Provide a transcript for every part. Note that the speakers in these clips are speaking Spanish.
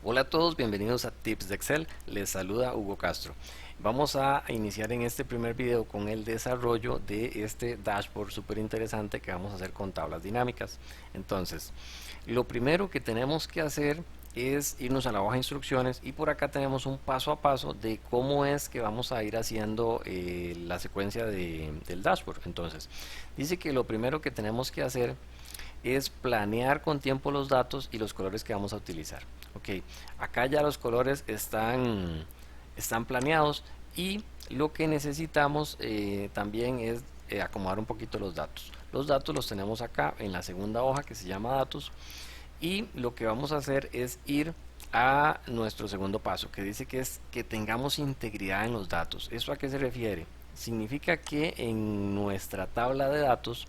Hola a todos, bienvenidos a Tips de Excel. Les saluda Hugo Castro. Vamos a iniciar en este primer video con el desarrollo de este dashboard súper interesante que vamos a hacer con tablas dinámicas. Entonces, lo primero que tenemos que hacer es irnos a la hoja de instrucciones y por acá tenemos un paso a paso de cómo es que vamos a ir haciendo la secuencia del dashboard. Entonces, dice que lo primero que tenemos que hacer es planear con tiempo los datos y los colores que vamos a utilizar. Ok, acá ya los colores están planeados y lo que necesitamos también es acomodar un poquito los datos. Los datos los tenemos acá en la segunda hoja que se llama datos y lo que vamos a hacer es ir a nuestro segundo paso que dice que es que tengamos integridad en los datos. ¿Eso a qué se refiere? Significa que en nuestra tabla de datos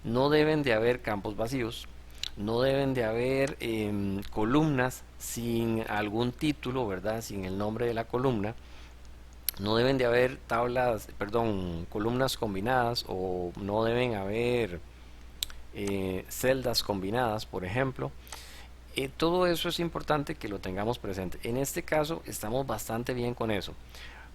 no deben de haber campos vacíos, no deben de haber columnas sin algún título, ¿verdad? Sin el nombre de la columna. No deben de haber columnas combinadas o no deben haber celdas combinadas, por ejemplo. Todo eso es importante que lo tengamos presente. En este caso estamos bastante bien con eso.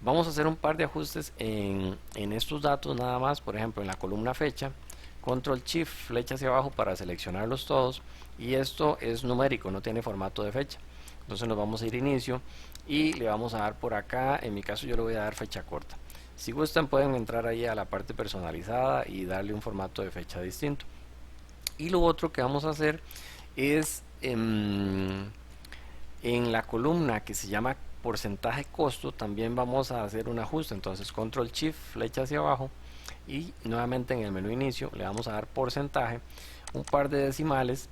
Vamos a hacer un par de ajustes en estos datos nada más, por ejemplo en la columna fecha, control shift flecha hacia abajo para seleccionarlos todos y esto es numérico, no tiene formato de fecha. Entonces nos vamos a ir a inicio y le vamos a dar por acá, en mi caso yo le voy a dar fecha corta. Si gustan pueden entrar ahí a la parte personalizada y darle un formato de fecha distinto. Y lo otro que vamos a hacer es en la columna que se llama porcentaje costo también vamos a hacer un ajuste. Entonces control shift flecha hacia abajo y nuevamente en el menú inicio le vamos a dar porcentaje, un par de decimales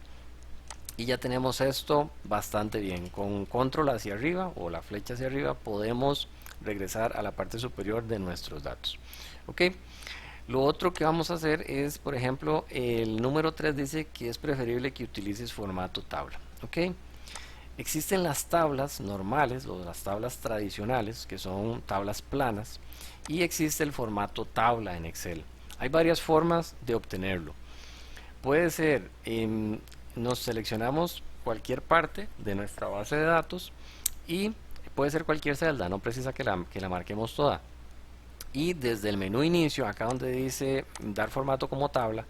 y ya tenemos esto bastante bien. Con control hacia arriba o la flecha hacia arriba podemos regresar a la parte superior de nuestros datos. Ok, lo otro que vamos a hacer es, por ejemplo, el número 3 dice que es preferible que utilices formato tabla. Ok, existen las tablas normales o las tablas tradicionales que son tablas planas y existe el formato tabla en Excel. Hay varias formas de obtenerlo. Puede ser, nos seleccionamos cualquier parte de nuestra base de datos y puede ser cualquier celda, no precisa que la marquemos toda. Y desde el menú inicio, acá donde dice dar formato como tabla,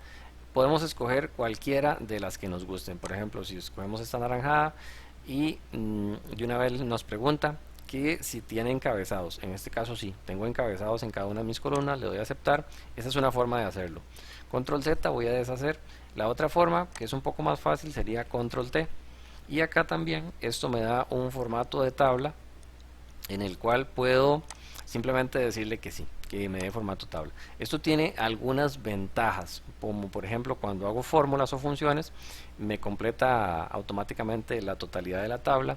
podemos escoger cualquiera de las que nos gusten. Por ejemplo, si escogemos esta naranjada y de una vez nos pregunta que si tiene encabezados. En este caso sí, tengo encabezados en cada una de mis columnas, le doy a aceptar. Esa es una forma de hacerlo. Control Z, voy a deshacer. La otra forma, que es un poco más fácil, sería Control T. Y acá también esto me da un formato de tabla en el cual puedo simplemente decirle que sí, que me dé formato tabla. Esto tiene algunas ventajas, como por ejemplo cuando hago fórmulas o funciones, me completa automáticamente la totalidad de la tabla.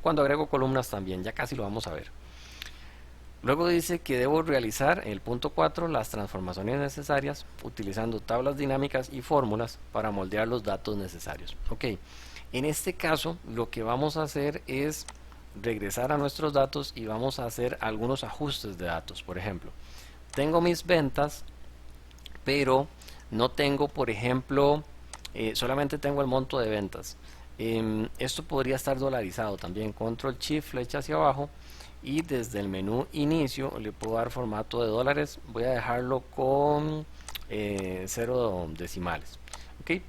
Cuando agrego columnas también, ya casi lo vamos a ver. Luego dice que debo realizar en el punto 4 las transformaciones necesarias utilizando tablas dinámicas y fórmulas para moldear los datos necesarios. Ok, en este caso lo que vamos a hacer es regresar a nuestros datos y vamos a hacer algunos ajustes de datos. Por ejemplo, tengo mis ventas, pero no tengo, por ejemplo, solamente tengo el monto de ventas. Esto podría estar dolarizado también. Control Shift flecha hacia abajo y desde el menú inicio le puedo dar formato de dólares. Voy a dejarlo con 0 decimales. ¿Ok?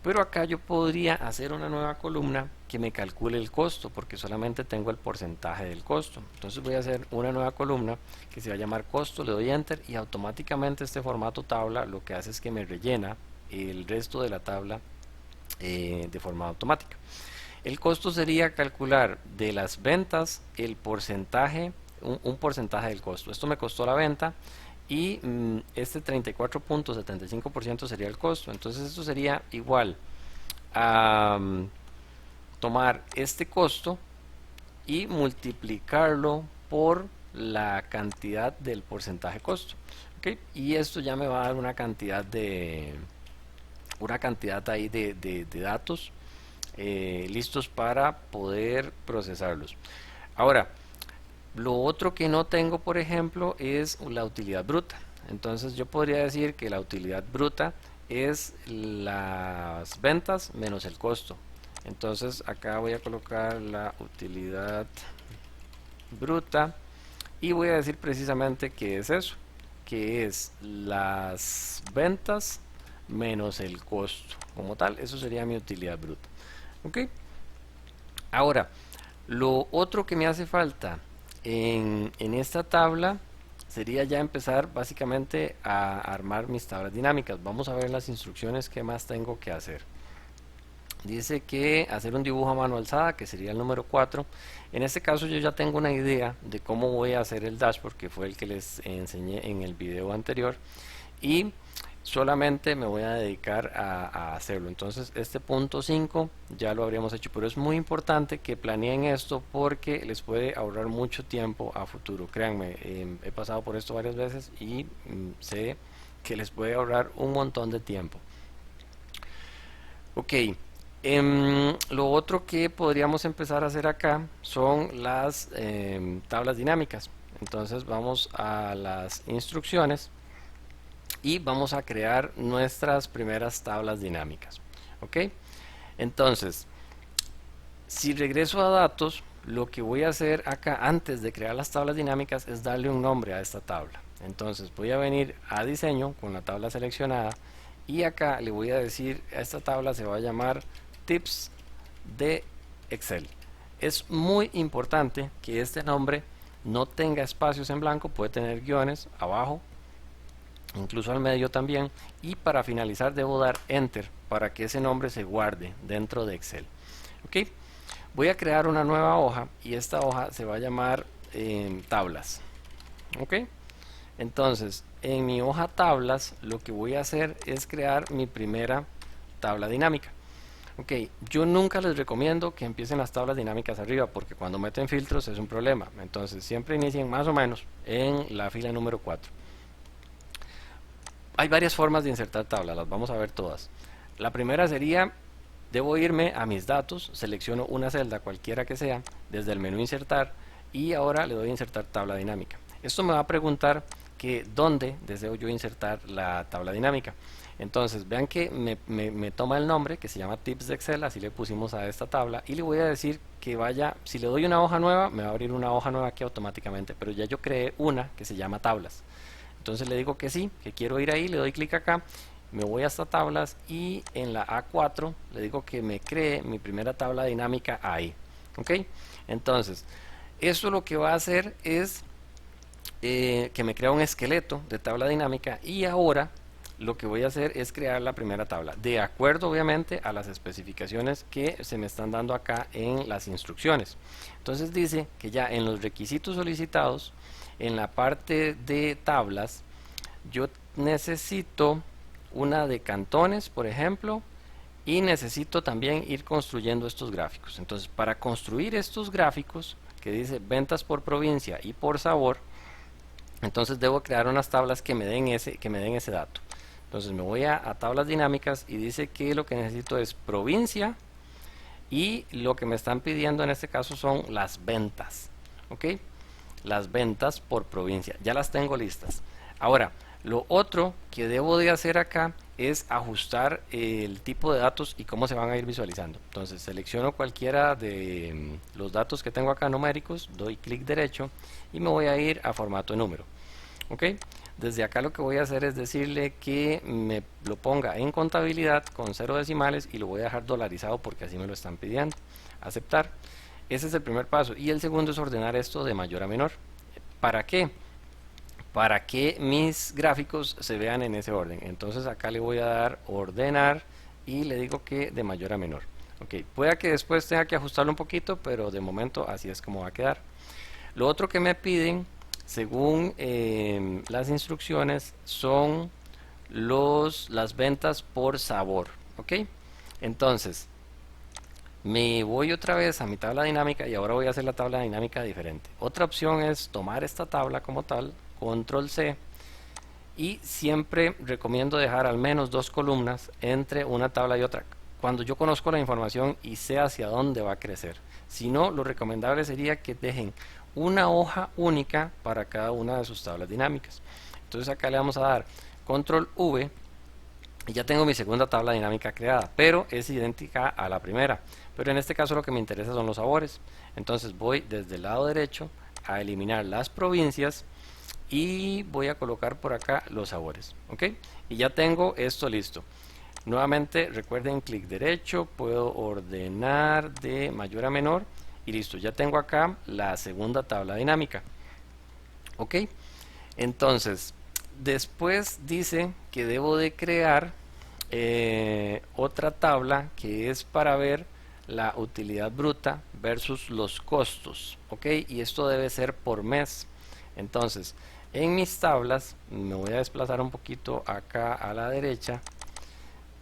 Pero acá yo podría hacer una nueva columna que me calcule el costo porque solamente tengo el porcentaje del costo. Entonces voy a hacer una nueva columna que se va a llamar costo, le doy enter y automáticamente este formato tabla lo que hace es que me rellena el resto de la tabla de forma automática. El costo sería calcular de las ventas el porcentaje, un porcentaje del costo. Esto me costó la venta y este 34.75% sería el costo. Entonces esto sería igual a tomar este costo y multiplicarlo por la cantidad del porcentaje costo. ¿Okay? Y esto ya me va a dar una cantidad ahí de datos listos para poder procesarlos. Ahora, lo otro que no tengo, por ejemplo, es la utilidad bruta. Entonces yo podría decir que la utilidad bruta es las ventas menos el costo. Entonces acá voy a colocar la utilidad bruta y voy a decir precisamente qué es eso, que es las ventas menos el costo como tal. Eso sería mi utilidad bruta. Ok, ahora lo otro que me hace falta en esta tabla sería ya empezar básicamente a armar mis tablas dinámicas. Vamos a ver las instrucciones que más tengo que hacer. Dice que hacer un dibujo a mano alzada, que sería el número 4. En este caso yo ya tengo una idea de cómo voy a hacer el dashboard, que fue el que les enseñé en el video anterior, y solamente me voy a dedicar a hacerlo. Entonces este punto 5 ya lo habríamos hecho, pero es muy importante que planeen esto porque les puede ahorrar mucho tiempo a futuro. Créanme, he pasado por esto varias veces y sé que les puede ahorrar un montón de tiempo. Ok, lo otro que podríamos empezar a hacer acá son las tablas dinámicas. Entonces vamos a las instrucciones y vamos a crear nuestras primeras tablas dinámicas. Ok, entonces si regreso a datos, lo que voy a hacer acá antes de crear las tablas dinámicas es darle un nombre a esta tabla. Entonces voy a venir a diseño con la tabla seleccionada y acá le voy a decir a esta tabla se va a llamar tips de Excel. Es muy importante que este nombre no tenga espacios en blanco, puede tener guiones abajo, incluso al medio también, y para finalizar debo dar enter para que ese nombre se guarde dentro de Excel. Ok, voy a crear una nueva hoja y esta hoja se va a llamar tablas. Ok, entonces en mi hoja tablas lo que voy a hacer es crear mi primera tabla dinámica. Ok, yo nunca les recomiendo que empiecen las tablas dinámicas arriba porque cuando meten filtros es un problema. Entonces siempre inicien más o menos en la fila número 4. Hay varias formas de insertar tablas, las vamos a ver todas. La primera sería, debo irme a mis datos, selecciono una celda cualquiera que sea, desde el menú insertar y ahora le doy a insertar tabla dinámica. Esto me va a preguntar que dónde deseo yo insertar la tabla dinámica. Entonces vean que me toma el nombre que se llama tips de Excel, así le pusimos a esta tabla y le voy a decir que vaya, si le doy una hoja nueva me va a abrir una hoja nueva aquí automáticamente, pero ya yo creé una que se llama tablas. Entonces le digo que sí, que quiero ir ahí, le doy clic acá, me voy hasta tablas y en la A4 le digo que me cree mi primera tabla dinámica ahí. Ok, entonces eso lo que va a hacer es que me crea un esqueleto de tabla dinámica y ahora lo que voy a hacer es crear la primera tabla de acuerdo obviamente a las especificaciones que se me están dando acá en las instrucciones. Entonces dice que ya en los requisitos solicitados en la parte de tablas yo necesito una de cantones por ejemplo y necesito también ir construyendo estos gráficos. Entonces para construir estos gráficos que dice ventas por provincia y por sabor, entonces debo crear unas tablas que me den ese dato. Entonces me voy a tablas dinámicas y dice que lo que necesito es provincia y lo que me están pidiendo en este caso son las ventas. Ok, las ventas por provincia, ya las tengo listas. Ahora, lo otro que debo de hacer acá es ajustar el tipo de datos y cómo se van a ir visualizando. Entonces selecciono cualquiera de los datos que tengo acá numéricos, doy clic derecho y me voy a ir a formato de número. Ok, desde acá lo que voy a hacer es decirle que me lo ponga en contabilidad con 0 decimales y lo voy a dejar dolarizado porque así me lo están pidiendo. Aceptar. Ese es el primer paso y el segundo es ordenar esto de mayor a menor. ¿Para qué? Para que mis gráficos se vean en ese orden. Entonces acá le voy a dar ordenar y le digo que de mayor a menor. Ok, pueda que después tenga que ajustarlo un poquito, pero de momento así es como va a quedar. Lo otro que me piden, según las instrucciones, son las ventas por sabor. Ok, entonces me voy otra vez a mi tabla dinámica y ahora voy a hacer la tabla dinámica diferente. Otra opción es tomar esta tabla como tal, control C, y siempre recomiendo dejar al menos dos columnas entre una tabla y otra cuando yo conozco la información y sé hacia dónde va a crecer. Si no, lo recomendable sería que dejen una hoja única para cada una de sus tablas dinámicas. Entonces acá le vamos a dar control V y ya tengo mi segunda tabla dinámica creada, pero es idéntica a la primera. pero en este caso lo que me interesa son los sabores. Entonces voy desde el lado derecho a eliminar las provincias y voy a colocar por acá los sabores, ¿ok? Y ya tengo esto listo. Nuevamente recuerden, clic derecho, puedo ordenar de mayor a menor y listo, ya tengo acá la segunda tabla dinámica, ¿ok? Entonces, después dice que debo de crear otra tabla que es para ver la utilidad bruta versus los costos, ¿ok? Y esto debe ser por mes. Entonces, en mis tablas me voy a desplazar un poquito acá a la derecha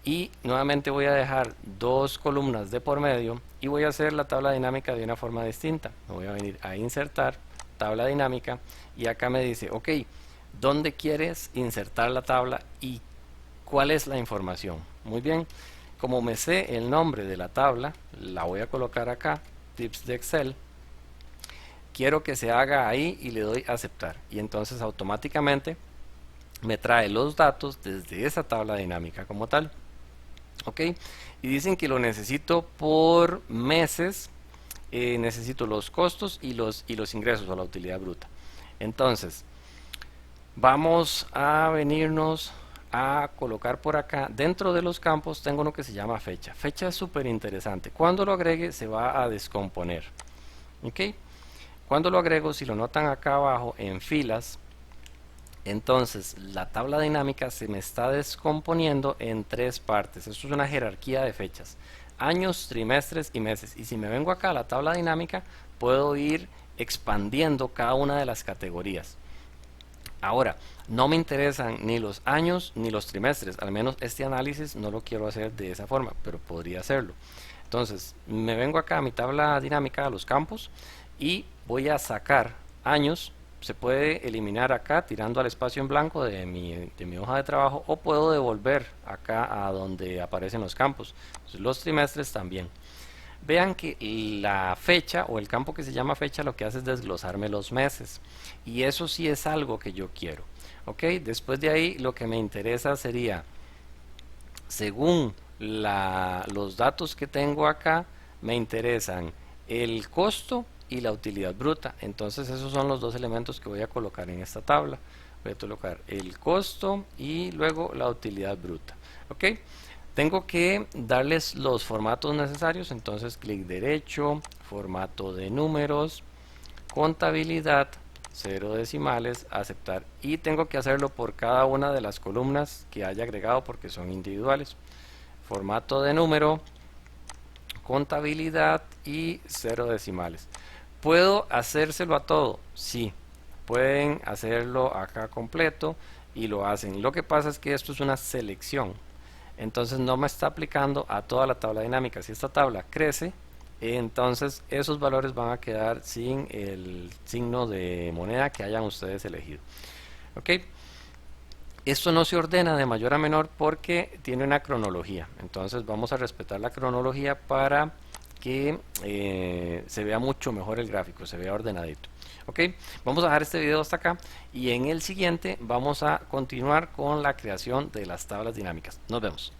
y nuevamente voy a dejar dos columnas de por medio y voy a hacer la tabla dinámica de una forma distinta. Me voy a venir a insertar tabla dinámica y acá me dice, ok, ¿dónde quieres insertar la tabla y cuál es la información? Muy bien, como me sé el nombre de la tabla, la voy a colocar acá, tips de Excel. Quiero que se haga ahí y le doy a aceptar y entonces automáticamente me trae los datos desde esa tabla dinámica como tal. Ok, y dicen que lo necesito por meses. Necesito los costos y los ingresos o la utilidad bruta. Entonces vamos a venirnos a colocar por acá dentro de los campos. Tengo uno que se llama fecha. Fecha es súper interesante. Cuando lo agregue se va a descomponer. Ok, cuando lo agrego, si lo notan acá abajo en filas, entonces la tabla dinámica se me está descomponiendo en tres partes. Esto es una jerarquía de fechas: años, trimestres y meses. Y si me vengo acá a la tabla dinámica, puedo ir expandiendo cada una de las categorías. Ahora, no me interesan ni los años ni los trimestres, al menos este análisis no lo quiero hacer de esa forma, pero podría hacerlo. Entonces, me vengo acá a mi tabla dinámica, a los campos, y voy a sacar años. Se puede eliminar acá tirando al espacio en blanco de mi hoja de trabajo, o puedo devolver acá a donde aparecen los campos. Entonces, los trimestres también. Vean que la fecha o el campo que se llama fecha lo que hace es desglosarme los meses, y eso sí es algo que yo quiero. Ok, después de ahí lo que me interesa sería, según los datos que tengo acá, me interesan el costo y la utilidad bruta. Entonces esos son los dos elementos que voy a colocar en esta tabla. Voy a colocar el costo y luego la utilidad bruta. Ok, tengo que darles los formatos necesarios. Entonces clic derecho, formato de números, contabilidad, 0 decimales, aceptar, y tengo que hacerlo por cada una de las columnas que haya agregado porque son individuales. Formato de número, contabilidad y 0 decimales. ¿Puedo hacérselo a todo? Sí, pueden hacerlo acá completo y lo hacen. Lo que pasa es que esto es una selección, entonces no me está aplicando a toda la tabla dinámica. Si esta tabla crece, entonces esos valores van a quedar sin el signo de moneda que hayan ustedes elegido. Ok, esto no se ordena de mayor a menor porque tiene una cronología. Entonces vamos a respetar la cronología para que se vea mucho mejor el gráfico, se vea ordenadito. Ok, vamos a dejar este video hasta acá y en el siguiente vamos a continuar con la creación de las tablas dinámicas. Nos vemos.